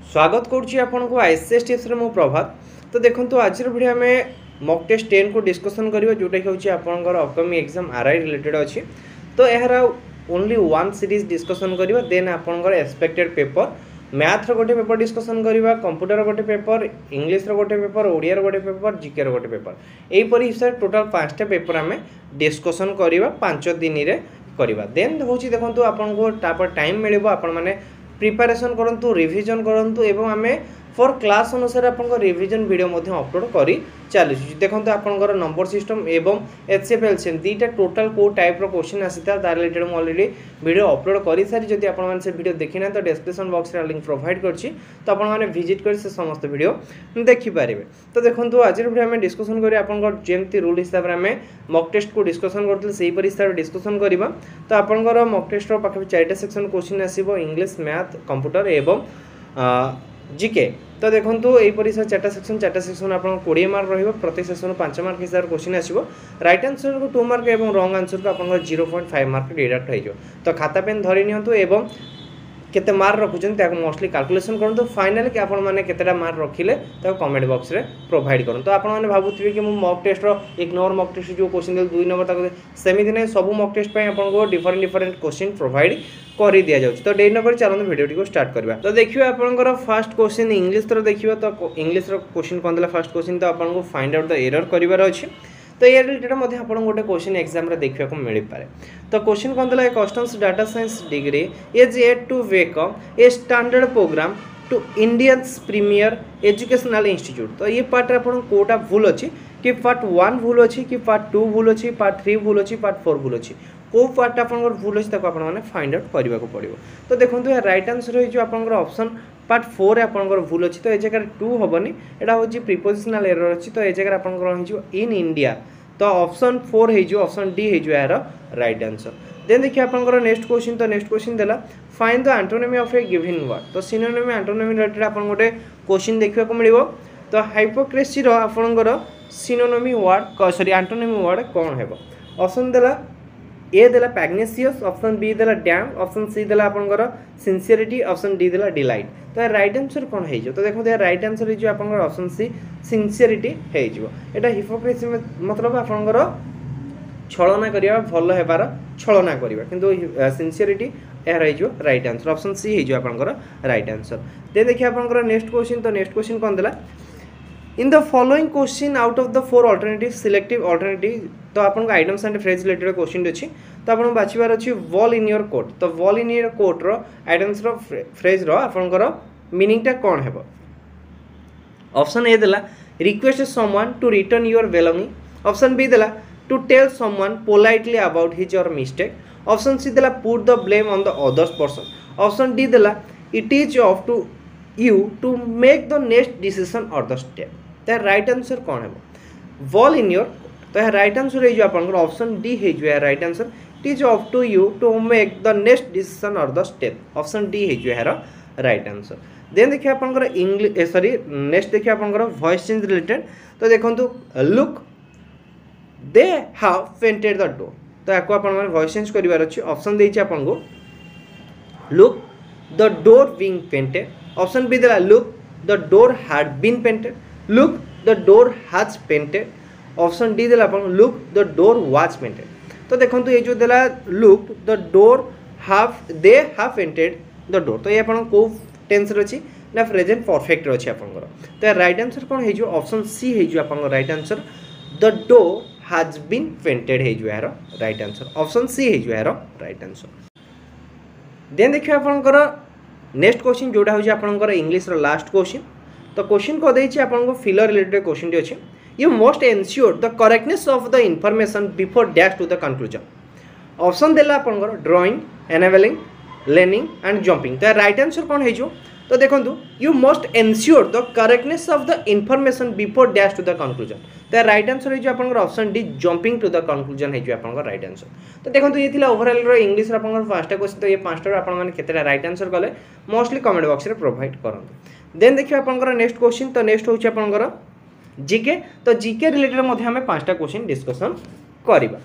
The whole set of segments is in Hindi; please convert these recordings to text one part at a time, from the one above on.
स्वागत करुच्ची आपन को आईसीएस टिप्स रे मु प्रभात। तो देखंतु आज वीडियो में मॉक टेस्ट 10 को डिस्कशन करियो जोटा कि होची आपनकर अपकमिंग एग्जाम आरआई रिलेटेड अछि। तो एहर ओनली वन सीरीज डिस्कशन करियो देन आपनकर एक्सपेक्टेड पेपर मैथ रो गोटे पेपर डिस्कशन करिवा, कंप्यूटर रो गोटे पेपर, इंग्लिश रो गोटे पेपर, ओडिया रो गोटे पेपर, जीके रो गोटे पेपर, एई परि हिसाब टोटल 5टा पेपर हमें डिस्कशन करिवा 5 दिन रे करिवा। देन होची देखंतु आपन को तापर टाइम मिलिबो, आपन माने प्रिपरेशन करंतु, रिवीजन करंतु एवं आमे फॉर क्लास अनुसार आपन रिवीजन वीडियो मध्ये अपलोड करी चली। देखंतु आपन नंबर सिस्टम एवं एचसीएफएल सेम दीटा टोटल को टाइप रो क्वेश्चन आसीता तार रिलेटेड मु ऑलरेडी वीडियो अपलोड करी सारी। जदि आपन माने से वीडियो देखिना तो डिस्क्रिप्शन बॉक्स रे लिंक प्रोवाइड करछि, तो आपन माने विजिट कर से समस्त वीडियो देखि पारिबे। तो देखंतु आज वीडियो में डिस्कशन करी आपन जेमति रूल हिसाब रे हमें मॉक टेस्ट को डिस्कशन करथि सेही परि हिसाब डिस्कशन करिबा। तो आपन मॉक टेस्ट रो पाखे 4टा सेक्शन क्वेश्चन आसीबो, इंग्लिश, मैथ, कंप्यूटर एवं जीके। तो देखो यहीपरी सर 4टा सेक्शन आप 20 मार्क रही, प्रत्येक सेक्शन 5 मार्क हिसाब से क्वेश्चन आसो। राइट आंसर को 2 मार्क और रंग आंसर को आप 0.5 मार्क डिडक्ट हो। तो खाता पेन धरी नियंतु एवं केते मार्क रखुचन मोस्टली कैलकुलेशन करंतु, फाइनली कि आपण माने केतेटा मार्क रखिले ताको कमेंट बॉक्स रे प्रोवाइड करन। तो आपण माने भाबुथिबे कि मु मॉक टेस्ट रो एक नंबर मॉक टेस्ट जो क्वेश्चन देल 2 नंबर ताको सेमिति नै सब मॉक टेस्ट पय आपण को डिफरेंट क्वेश्चन प्रोवाइड करि दिया जाउछ। तो डेट नंबर चलन वीडियो को स्टार्ट करबा। तो देखियो आपनकर फर्स्ट क्वेश्चन इंग्लिश रो देखियो। तो इंग्लिश रो क्वेश्चन कोन देला फर्स्ट क्वेश्चन, तो आपण को फाइंड आउट द एरर करिवार अछि। तो ये रिलेटेड मध्य आपन गोटे क्वेश्चन एग्जाम रे देखिया को मिल पारे। तो क्वेश्चन कोन देला, customs data science degree is yet to wake up a standard program to Indian premier educational institute. तो ये पार्ट आपन कोटा भूल अछि कि पार्ट 1 भूल अछि कि पार्ट 2 भूल अछि, पार्ट 3 भूल अछि, पार्ट 4 भूल अछि, को पार्ट आपन भूल अछि ताको आपन माने फाइंड आउट करबा को पड़िबो। तो देखंतु ये राइट आंसर होई जो आपन ऑप्शन पार्ट 4 रे आपन भूल अछि। तो ए जगह 2 होबनी, एटा होछि प्रीपोजिशनल एरर अछि। तो ए जगह आपन होई जो इन इंडिया, तो ऑप्शन 4 है जो ऑप्शन डी है जो यार राइट आंसर। देन देखिए आपन नेक्स्ट क्वेश्चन। तो नेक्स्ट क्वेश्चन देला find the antonym of a given word. तो सिनोनिम एंटोनिमी रिलेटेड आपन गोटे क्वेश्चन देखिया को मिलिबो। तो हाइपोक्रेसी रो आपन सिनोनिमी वर्ड सॉरी एंटोनिमी वर्ड कोन हेबो। ऑप्शन देला ए देला पैग्नेसियस, ऑप्शन बी देला डैम, ऑप्शन सी देला आपन सिंसियरिटी, ऑप्शन डी देला डिलाइट। तो राइट आंसर कोन हे जो। तो देखो राइट आंसर हे जो आपन ऑप्शन सी सिंसियरिटी हे जो। एटा हिपोक्रेसी मतलब आपन छलना करिया भलो हेबार छलना करिया, किंतु सिंसियरिटी एहर हे जो राइट आंसर। ऑप्शन सी हे जो आपन राइट आंसर। दे देखिए आपन नेक्स्ट क्वेश्चन। तो नेक्स्ट क्वेश्चन कोन देला, in the following question out of the 4 alternative selective alternative. तो आपन items and phrase related question अछि। तो आपन बाछिबार अछि वॉल इन योर कोट। तो वॉल इन योर कोट रो आइटम्स रो फ्रेज रो आपन मीनिंग टा कोन हेबो। ऑप्शन ए देला request someone to return your belonging, option B देला to tell someone politely about his or mistake, option C देला put the blame on the others person, option D देला it is of to you to make the next decision और द स्टेप। तो राइट आंसर कौन है वॉल इन योर। तो यह राइट आंसर है जो आपन ऑप्शन डी है जो है right answer. It is of to you to make the next decision और द स्टेप, ऑप्शन डी है जो है राइट आंसर। देन देखिए आपन इंग्लिश सॉरी नेक्स्ट देखिए आपन वॉइस चेंज रिलेटेड। तो देखंतु look they have painted the door. तो याको आपन माने वॉइस चेंज करिवार अछि। ऑप्शन देछि आपन को look the door being painted, option B देला look the door had been painted, look the door has painted, option D देला अपन look the door was painted. तो देखंतु ये जो देला look the door have they have painted the door. तो ये अपन को टेंस रे अछि ना प्रेजेंट परफेक्ट रे अछि अपन। तो राइट आंसर कोन हे जो ऑप्शन सी हे जो अपन right answer. The door has been painted है जो यार राइट आंसर, ऑप्शन सी है जो यार राइट आंसर। देन देखिए आपन नेक्स्ट क्वेश्चन जोड़ा हो आपन इंग्लिश रो लास्ट क्वेश्चन। तो क्वेश्चन को देछि आपन को फिलर रिलेटेड क्वेश्चन अछि। You must ensure the correctness of the information before dash to the conclusion. Option देला आपन drawing, enabling, learning and jumping. तो राइट आंसर कौन है जो। तो देखंतु you must ensure the correctness of the information before dash to the conclusion. तो राइट आंसर है जो आपन option D jumping to the conclusion है जो आपन राइट आंसर। तो देखंतु ये थिला ओवरऑल रो इंग्लिश रो आपन 5टा क्वेश्चन। तो ये 5टा आपन माने केतेटा राइट आंसर कले मोस्टली कमेंट बॉक्स रे प्रोवाइड करंतु। देन देखियो आपन नेक्स्ट क्वेश्चन। तो नेक्स्ट होची आपन जीके। तो जीके रिलेटेड मध्ये हमें 5टा क्वेश्चन डिस्कशन करिबा।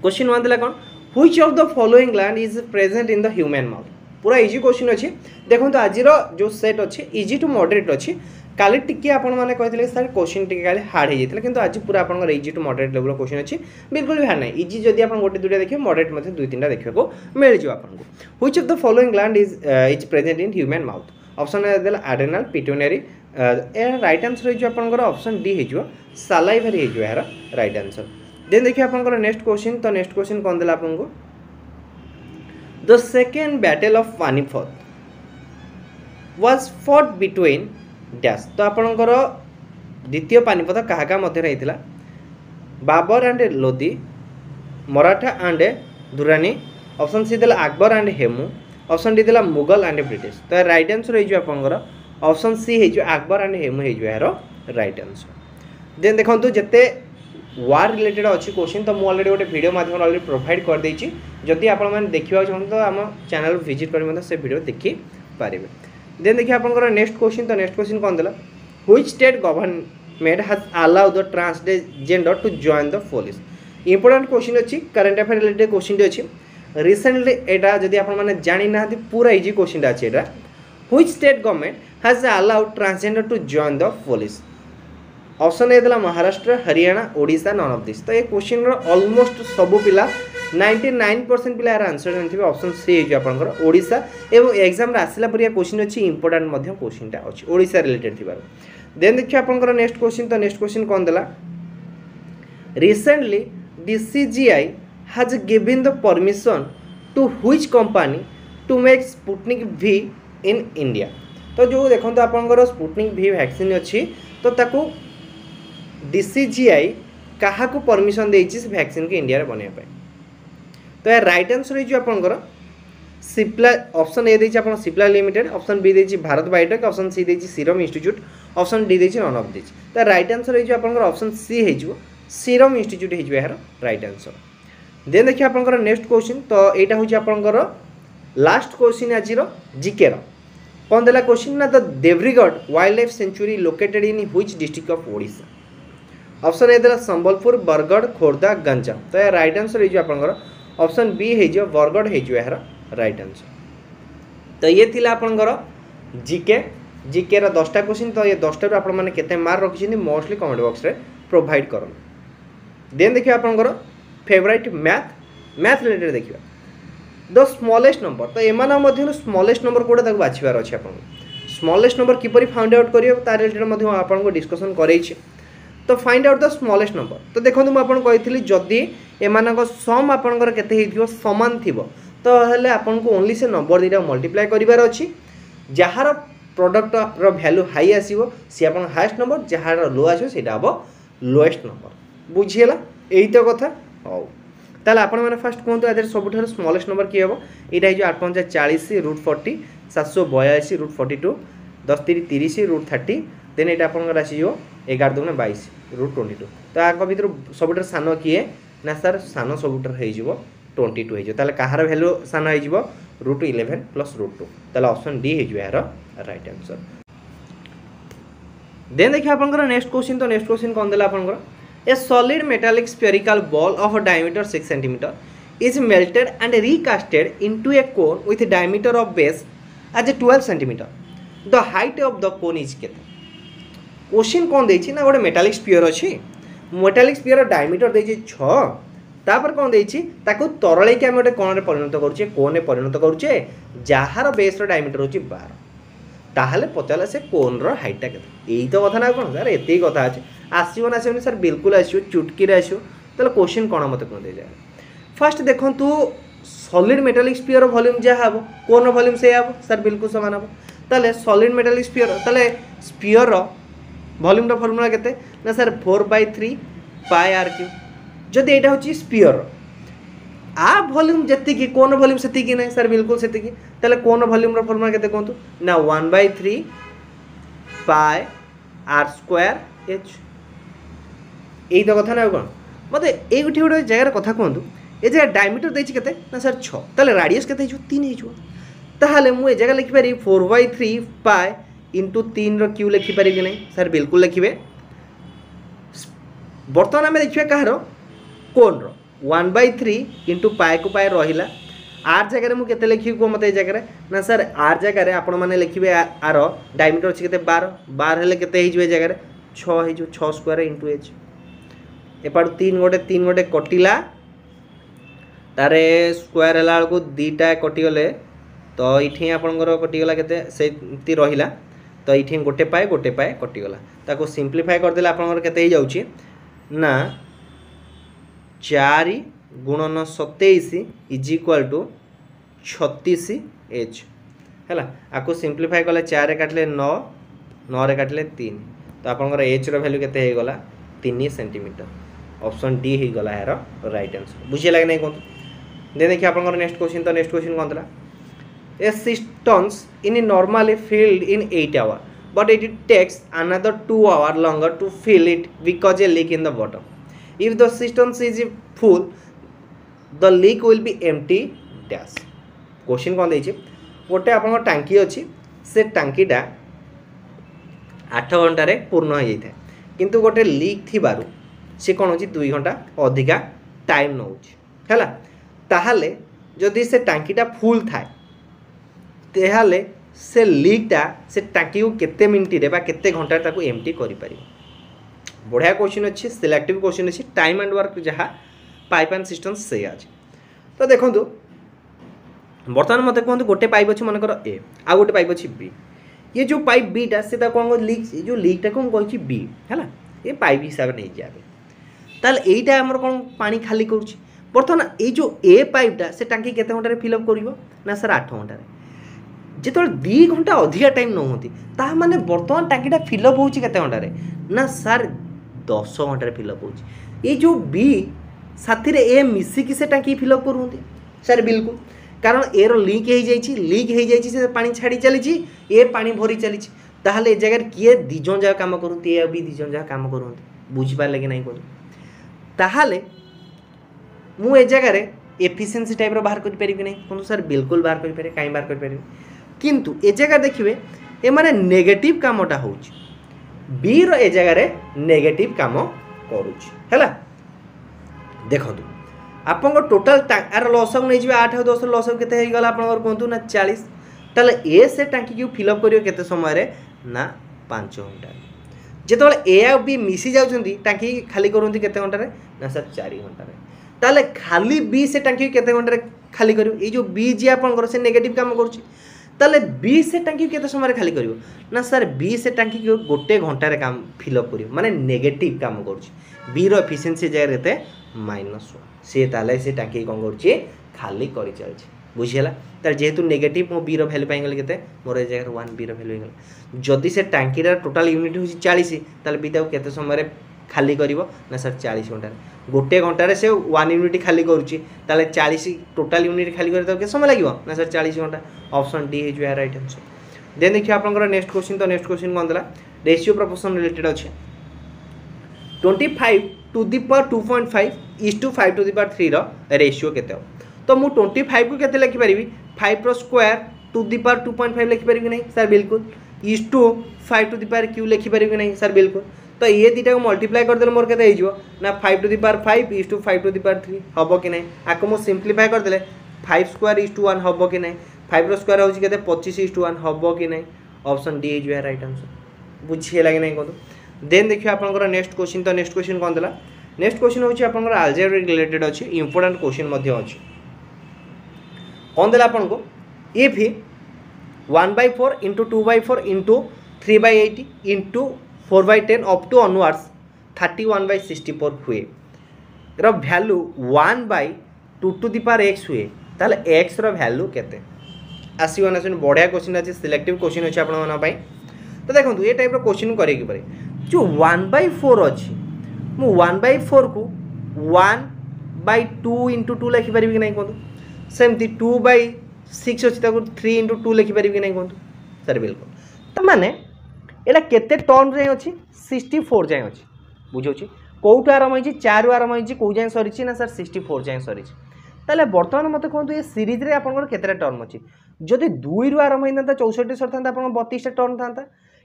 क्वेश्चन 1 देला कोन, which of the following gland is present in the human mouth. पूरा इजी क्वेश्चन अच्छी देखो आज जो सेट अच्छी इजी टू मॉडरेट अच्छी काली टिके आपण मैंने कहते सर क्वेश्चन टिके काली हार्ड हो जाता किंतु आज पूरा आपंकर easy to moderate level question अच्छी बिल्कुल भी हार्ड नहीं इजी जदि आप गोटे दुटा देखिए मॉडरेट मध्य दुई तीन देखा मिल जाए आपको which of the following gland is present in human mouth option A adrenal pituitary right answer होकर ऑप्शन डी हो सालाइवरी हो यार राइट आंसर देन देखिए आपंकर नेक्स्ट क्वेश्चन तो नेक्स्ट क्वेश्चन कौन देला आपको the second battle of Panipat was fought between dash तो आपणकर द्वितीय पानीपत क्या मध्य होता Babur and Lodi Maratha and Durrani option C देला Akbar and Hemu option D देला मुगल एंड ब्रिटिश तो राइट आंसर हो ऑप्शन सी हो अकबर एंड हेमू हो यार राइट आंसर देन देखो जिते वार रिलेटेड अच्छी क्वेश्चन तो मुझे अलरेडी गोटे वीडियो माध्यम अलरेडी प्रोवाइड कर देछि जदि आपण मैंने देखा चाहते तो आम चैनल विजिट कर से वीडियो देखी पारे देन देखिए आपंकर नेक्स्ट क्वेश्चन तो नेक्स्ट क्वेश्चन कौन देला which state government has allow the transgender to join the police important question अच्छी करंट अफेयर रिलेटेड क्वेश्चन अच्छी रिसेंटली एटा जदि आपण माने जानि ना पूरा इजी क्वेश्चन अच्छी एटा which state government has allowed transgender to join the police option A देला Maharashtra Haryana Odisha none of this तो ये क्वेश्चन ऑलमोस्ट सबू पिला 99% पिला यार आंसर जानते ऑप्शन सी हो आपंकर ओडिशा एवं एग्जाम आसला पर क्वेश्चन अच्छी इंपोर्टेंट क्वेश्चन अच्छी ओडिशा रिलेटेड थी देन देखिए आपंकर नेक्स्ट क्वेश्चन तो नेक्स्ट क्वेश्चन कौन देला recently DCGI has given the permission to which company to make Sputnik V in India तो जो देखो तो आपंकर स्पुटनिक V वैक्सीन अच्छी तो ताकू DCGI क्या परमिशन देछि से वैक्सीन के इंडिया रे बनैया तो यार राइट आंसर हो आपंकर सिप्ला ऑप्शन ए देछि आपन सिप्ला लिमिटेड ऑप्शन बी देछि भारत बायोटेक ऑप्शन सी देछि सीरम इंस्टीट्यूट ऑप्शन डी देछि नन ऑफ दिस तो राइट आंसर हो आपंकर ऑप्शन सी हो सीरम इंस्टीट्यूट हो यार राइट आंसर देन देखिए आपंकर नेक्स्ट क्वेश्चन तो यहाँ हूँ आपंकर लास्ट क्वेश्चन आज जीके कौन देला क्वेश्चन ना the Debrigarh wildlife sanctuary located in which district of Odisha option A देला संबलपुर बरगढ़ खोर्धा गंजाम तो यार राइट आंसर हो आपंकर ऑप्शन बी हो बरगढ़ हो यार राइट आंसर तो ये थिला आपंकर जीके रा 10टा क्वेश्चन तो ये 10टा आपण माने केते मार्क रखिछिन मोस्टली कमेंट बॉक्स रे प्रोवाइड करन देन देखिए आपंकर फेवरेट मैथ रिलेटेड देखिए द स्मॉलेस्ट नंबर तो एमान मध्य स्मॉलेस्ट नंबर कोडा तक बाछिबार अछि आपन स्मॉलेस्ट नंबर किपरि फाइंड आउट करियो तार रिलेटेड मध्य आपन को डिस्कशन करैछि तो find out the smallest number तो देखो मैं आपन कहितली जदी एमानक सम आपनकर केते हेथिबो समान थिबो तो हेले आपन को ओनली से नंबर दिटा मल्टीप्लाई करिवार अछि जहार प्रोडक्ट रो वैल्यू हाई आसीबो सी आपन हाईएस्ट नंबर जहार लो आसीबो सेटा हबो लोएस्ट नंबर बुझियला एही तो कथा हो ताले आपण माने फर्स्ट कोन तो आदर सबुठार स्मॉलेस्ट नंबर की हबो एटा हे जो 840 √40 782 √42 10 30 √30 देन एटा आपन राशि जो 11 दूने 22 √22 तो आक भीतर सबुठार सान किए ना सर सान सबुठार हे जिवो 22 हे जो ताले कहार वैल्यू सान हे जिवो √11 + √2 ताले ऑप्शन डी हे जो यार राइट आंसर देन देखिए आपन नेक्स्ट क्वेश्चन तो नेक्स्ट क्वेश्चन कौन देला आपन A solid metallic spherical ball of a diameter 6 cm is melted and recasted into a cone with a diameter of base as 12 cm. The height of the cone is केते क्वेश्चन कौन देछि ना गोटे मेटालिक स्फीयर अछि मेटालिक स्फीयर डायमीटर देछि 6 तापर कौन देछि ताको तरळे के हम गोटे कोन रे परिणत करूचे कोन रे परिणत करूचे जहार बेस रो डायमीटर होछि 12 ताहले पचाला से कोन रो हाइट केते एई तो कथा ना कोन सर एते ही कथा अछि आसीबो ना आसीबो सर बिल्कुल आसीबो चुटकी रे आसीबो तले क्वेश्चन कोन मते कोन दे जाय फर्स्ट देखंतु सॉलिड मेटालिक स्फीयर वॉल्यूम जा हबो कोन वॉल्यूम से हबो सर बिल्कुल समान हबो तले सॉलिड मेटालिक स्फीयर तले स्फीयर रो वॉल्यूम रो फार्मूला केते ना सर 4/3 पाई r³ जदि एटा होची स्फीयर आ वॉल्यूम जति की कोन वॉल्यूम सेति की नै सर बिल्कुल सेति की तले कोन वॉल्यूम रो फार्मूला केते कोंतु ना 1/3 पाई r² h एई तो कथा ना कोन मते एई गुठी गोटे जगह कथा कहतु ए जगह डायमीटर देछि केते ना सर 6 तले रेडियस केते हिजो 3 हिजो ताहाले मु ए जगह लिखि पारि 4/3 पाई इंटू 3 रो क्यू लिखि पारि कि नै सर बिल्कुल लिखिबे बर्तमान हमें देखिए कहार कोन रो 1/3 इंटू पाई को पाई रहिला आर जगह मुझे केते लिखी कह मत जगह ना सर आर जगह आपण मैंने लिखे आर डायमीटर अच्छे के 12 हेल्ले के जगह 6 6 स्क्वायर इंटू एच एपाटू 3 गोटे कटिला तारे स्क्वायर है बेलू दीटा कटिगले तो ये आपंकर कटिगला के रहा तो ये गोटे पाए कटिगला ताको सिंप्लीफाई करदे आपंकर केते हो जाउची ना 4 गुणन 27 इज इक्वाल टू 36 एच है आपको सिंप्लीफाई कले 4 काटले 9 9 रे काटले 3 तो आपंकर एच वैल्यू केते हो गला 3 सेंटीमीटर ऑप्शन डी हो गला यार राइट आंसर बुझे लगे नहीं कहतु दे देखिए आपंकर नेक्स्ट क्वेश्चन कौन था a systems in normally filled in 8 hours but it takes another 2 hours longer to fill it because a leak in the bottom. If the system is full the leak will be empty dash. Question कौन देछि गोटे आपन टांकी अछि से टांकीटा 8 घंटा रे पूर्ण हो जाइए किंतु गोटे लीक थिबारु से कौन होची 2 घंटा अधिका टाइम नउछि हैला ताहाले जदि से टांकीटा फुल थाए तेहाले से लीकटा से टांकी को केते मिनिट रे बा केते घंटा ताको एम्प्टी करि पारिबो बढ़िया क्वेश्चन अछि सिलेक्टिव क्वेश्चन अछि टाइम एंड वर्क जहा पाइप एंड सिस्टम से अछि तो देखंतु बर्तमान मते कहंतु गोटे पाइप अछि मन कर ए आ गोटे पाइप अछि बी ये जो पाइप बी टा से ता कोन लीक जो लीक टा कोन कहछि बी हैला ये पाइप हिसाब नै जाबे ताल एइटा हमर कोन पानी खाली करूछि बर्तमान ए जो ए पाइप टा से टांकी केते घंटा रे फिल अप करिवो ना सर 8 घंटा रे जिते 2 घंटा अधिका टाइम न होती ता माने बर्तमान टांकीटा फिलअप होची केते घंटा रे ना सर 10 घंटा रे फिलअप होची ये जो बी साथी रे ए मिसी कि से टांकी फिलअप करूंती सर बिल्कुल कारण एरो लीक हो जाइए से पानी छाड़ी चली ए पानी भरी चली ताहले ए जगह किए दिजन जगह काम करती ए भी दिजन जगह काम करती बुझी पारे कि नहीं कहूँ ताहले मु ए जगह रे एफिशिएंसी टाइप रो बाहर कर पारि कि नहीं कहूँ सर बिल्कुल बाहर कर पारे कहीं बाहर कर पारे किंतु ए जगह देखिए ए माने नेगेटिव कामटा होउची बी रो ए जगह रे नेगेटिव काम करूची हैला देखंतु आपन टोटल आर लॉस नहीं जी 8 और 10 लॉस केते हो गला आपन कहंतु ना 40 ताले ए से टांकी को फिल अप करियो केते समय रे ना 5 घंटा जेतबे ए आ बी मिसी जाउछंती टांकी खाली करंती केते घंटा रे ना सर 4 घंटा रे ताले खाली बी से टांकी केते घंटा रे खाली करियो ए जो बी जी आपन से नेगेटिव काम करूची ताले बी से टांकी केते समय खाली करियो ना सर बी से टांकी को गोटे घंटा रे काम फिल अप करियो माने नेगेटिव काम करूची बी रो एफिशिएंसी जगह रहते -1 से ताले से टांकी कौन करूची खाली करि चलछि बुझियला तार जेहेतु नेगेटिव मो बी रो वैल्यू पाइ गेल केते मोर ए जगह 1 बी रो वैल्यू गेल जदि से टांकी रा टोटल यूनिट होची 40 ताले बी ताऊ केते समय रे खाली करिवो ना सर 40 घंटा गोटे घंटा रे से 1 यूनिट खाली करूची ताले 40 टोटल यूनिट खाली करे तो के समय लागिवो ना सर 40 घंटा option D is your right answer then देखिए आपनकर नेक्स्ट क्वेश्चन कोन दला रेशियो प्रोपोर्शन रिलेटेड अछि 25 to the power 2.5 is to 5 to the power 3 रो रेशियो केते हो तो मु 25 को केते लिखि परिबी 5 रो स्क्वायर टू द पावर 2.5 लिखि परिबी नहीं सर बिल्कुल is to 5 to the power Q लिखि परिबी नहीं सर बिल्कुल तो ये दीटा को मल्टीप्लाई कर देले मोर केते हो जिवो ना 5 to the power 5 is to 5 to the power 3 हबो कि नहीं आको मु सिंपलीफाई कर देले 5 स्क्वायर इज टू 1 हबो कि नहीं 5 रो स्क्वायर होची केते 25 इज टू 1 हबो कि नहीं option D is your right answer बुझिए लागे नहीं कहतो देन देखियो आपनकर नेक्स्ट क्वेश्चन कोन देला नेक्स्ट क्वेश्चन होची आपनकर अलजेब्रा रिलेटेड अछि इंपोर्टेंट क्वेश्चन मध्ये अछि कोन देला आपनको if 1/4 into 2/4 into 3/80 into 4/10 up to onwards 31/64 हुए रो value 1/2 to the power x हुए ताले x रो वैल्यू केते आसीबो ना सुन बढ़िया क्वेश्चन अछि सिलेक्टिव क्वेश्चन अछि आपन माना पई तो देखंतु ए टाइप रो क्वेश्चन करे कि परे जो 1/4 अछि मु 1/4 को 1/2 into 2 लिखि परिबि कि नै कोंतु सेमती 2/6 अछि ताको 3 into 2 लिखि परिबि कि नै कोंतु सर बिल्कुल त माने एला केते टर्म जाय अछि 64 जाय अछि बुझौछि कोउटा आरम होइछि 4 रु आरम होइछि को जाय सरिछि ना सर 64 जाय सरिछि ताले वर्तमान मते कोंतु ए सीरीज रे आपन केतेटा टर्म अछि जदि 2 रु आरम होइनता 64 सरथांता आपन 32 टा टर्म थांता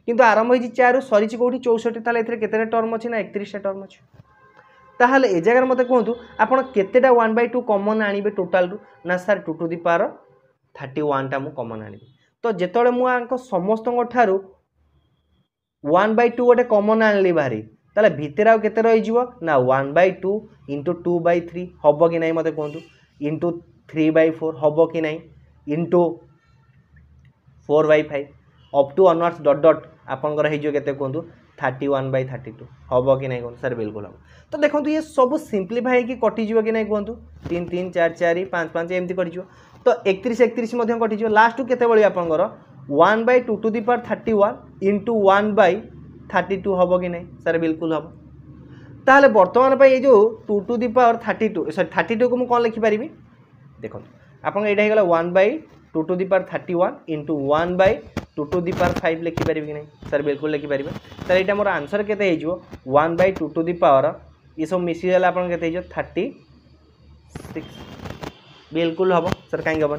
किंतु आरम होइछि 4 रु सरिछि कोउठी 64 ताले एथरे केतेटा टर्म अछि ना 31 टा टर्म अछि ताहले ए जगह मते कहतु आपण केतेटा 1/2 कॉमन आनिबे टोटल रु ना सर 2 टू द पावर 31 टा मु कॉमन आनिबे तो जेतोले मु आंको समस्तन ठारू 1/2 गोटे कॉमन आनली बाहरी ताले भितर आउ केते रहि जिवो ना 1/2 इंटू 2/3 हबो कि नै मते कहतु इंटू 3/4 हबो कि नै into 4/5 up to onwards dot dot आपनकर हे जो केते कहतु 31/32 हबो कि नै कहतु सर बिल्कुल हम तो देखो ये सब सिंप्लीफाई की कटि जिवो कि नै कहतु 3 3 4 4 5 5 एमती कटि जिवो तो 31 31 मध्ये कटि जिवो लास्ट टू केते बळी आपनकर 1/2 टू द पावर 31 इंटू 1/32 हबो कि नै सर बिल्कुल हम ताहले वर्तमान पे ये जो 2 टू द पावर 32 सॉरी 32 को मु कोन लिखि परिबी देखो आपन एटा हे गेला 1/2 to the power 31 into 1/2 to the power 5 लिखि परिबी कि नै सर बिल्कुल लिखि परिबे सर एटा मोर आंसर केते हे जिवो 1/2 टू द पावर ये सब मिसी जाला आपन केते हे जिवो 36 बिल्कुल हबो सर काई गबन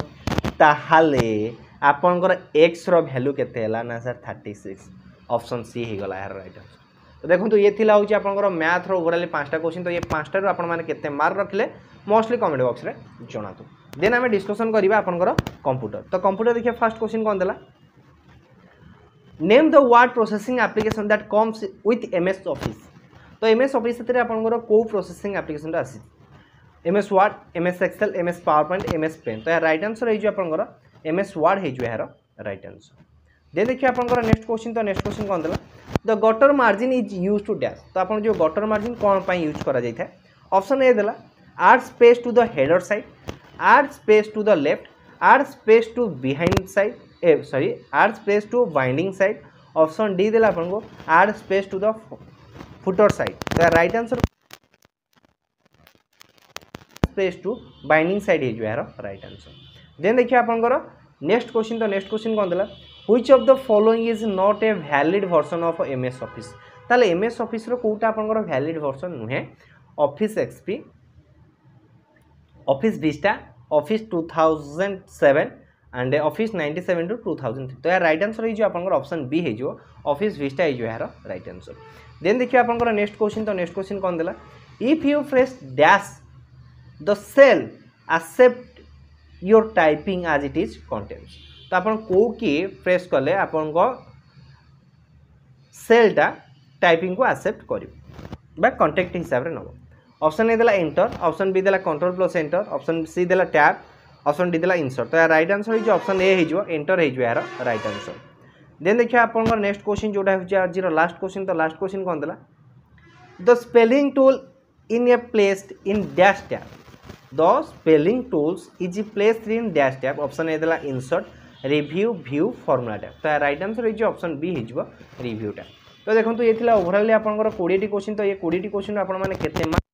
ताहाले आपनकर x रो वैल्यू केते हला ना सर 36 ऑप्शन सी हे गला यार राइट आंसर तो देखो ये थिला होची आपनकर मैथ रो ओवरऑल 5टा क्वेश्चन तो ये 5टा रो आपन माने केते मार्क रखले मोस्टली कमेंट बॉक्स रे जणातु देन हमें डिस्कशन करिबा आपनकर कंप्यूटर तो कंप्यूटर देखिए फर्स्ट क्वेश्चन कोन देला name the word processing application that comes with MS Office तो एमएस ऑफिस रे आपनकर को प्रोसेसिंग एप्लीकेशन रा आसी MS Word MS Excel MS PowerPoint MS pen तो यार राइट आंसर हे जो आपनकर एमएस वर्ड हे जो यार राइट आंसर देन देखिए आपनकर नेक्स्ट क्वेश्चन तो नेक्स्ट क्वेश्चन कोन देला the gutter margin is used to dash तो आपन जो गटर मार्जिन कोन पई यूज करा जाय था ऑप्शन ए देला add space to the header side add space to the left add space to behind side add space to binding side option D देला अपन को add space to the footer side तो right answer space to binding side है जो है राइट आंसर देन देखिए अपन को नेक्स्ट क्वेश्चन तो नेक्स्ट क्वेश्चन कोन देला which of the following is not a valid version of MS Office ताले MS Office रो कोटा अपन को valid version नुहे Office XP office Vista office 2007 and office 97 to 2003 तो यार राइट आंसर जो आपन ऑप्शन बी है जो ऑफिस विस्टा है जो यार राइट आंसर देन देखिए आपन नेक्स्ट क्वेश्चन तो नेक्स्ट क्वेश्चन कोन देला if you press dash the cell accept your typing as it is contents तो आपन को की प्रेस करले आपन को सेलटा टाइपिंग को एक्सेप्ट करियो बा कांटेक्ट हिसाब रे नबो ऑप्शन ए देला एंटर ऑप्शन बी देला control plus enter option C देला टैब ऑप्शन डी देला इंसर्ट तो यार राइट आंसर जो ऑप्शन ए हे जो एंटर हे जो यार राइट आंसर देन देखिए आपन नेक्स्ट क्वेश्चन जोटा हो आज लास्ट क्वेश्चन तो लास्ट क्वेश्चन कोन देला the spelling tool in a placed in dash tab the spelling tools is placed in dash tab option A देला insert review view formula tab तो यार राइट आंसर जो ऑप्शन बी हे जो रिव्यू टैब तो देखो ये ओवरऑल आपन 20 क्वेश्चन तो ये 20 क्वेश्चन आपन माने केते